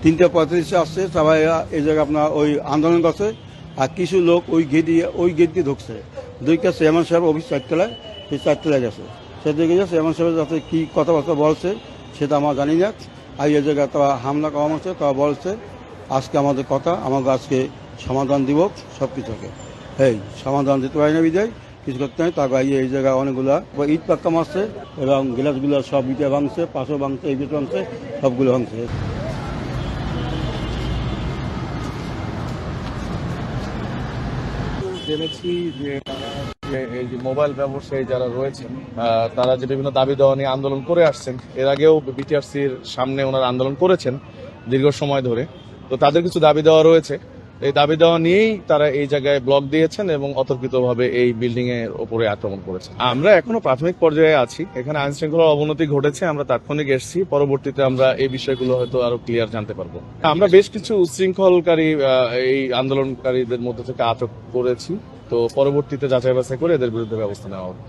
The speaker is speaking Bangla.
3:35 আসছে সবাই এই জায়গায় আপনার ওই আন্দোলন করছে। আর কিছু লোক ওই গেট দিয়ে ঢুকছে, দুইটা চেয়ারম্যান সাহেব অফিস 4 তলায়, সেই 4 তলায় গেছে। সেদিকে চেয়ারম্যান সাহেবের যাতে কি কথাবার্তা বলছে সেটা আমরা জানি না। আর এই জায়গায় তারা হামলা করা হচ্ছে, তারা বলছে আজকে আমাদের কথা, আমাকে আজকে সমাধান দিব সব কিছুকে। সমাধান দিতে পারি না বিদায় কিছু করতে হয়। তারপর এই জায়গায় অনেকগুলা ইট পাক্কা মারছে এবং গ্লাসগুলো সব ইটে ভাঙছে, পাশও ভাঙছে, এই ভিতরে ভাঙছে, সবগুলো ভাঙছে। জেনেছি যে এই যে মোবাইল ব্যবসায়ী যারা রয়েছেন তারা যে বিভিন্ন দাবি দেওয়া নিয়ে আন্দোলন করে আসছেন, এর আগেও বিটিআরসির সামনে ওনারা আন্দোলন করেছেন দীর্ঘ সময় ধরে। তো তাদের কিছু দাবি দেওয়া রয়েছে, এই দাবি দেওয়া নিয়েই তারা এই জায়গায় ব্লক দিয়েছেন এবং অতর্কিতভাবে এই বিল্ডিং এর উপরে আক্রমণ করেছেন। আমরা এখনো প্রাথমিক পর্যায়ে আছি, এখানে আইন শৃঙ্খলার অবনতি ঘটেছে, আমরা তাৎক্ষণিক এসেছি, পরবর্তীতে আমরা এই বিষয়গুলো হয়তো আরো ক্লিয়ার জানতে পারবো। আমরা বেশ কিছু উচ্ছৃঙ্খলকারী এই আন্দোলনকারীদের মধ্যে থেকে আটক করেছি, তো পরবর্তীতে যাচাই বাছাই করে এদের বিরুদ্ধে ব্যবস্থা নেওয়া হবে।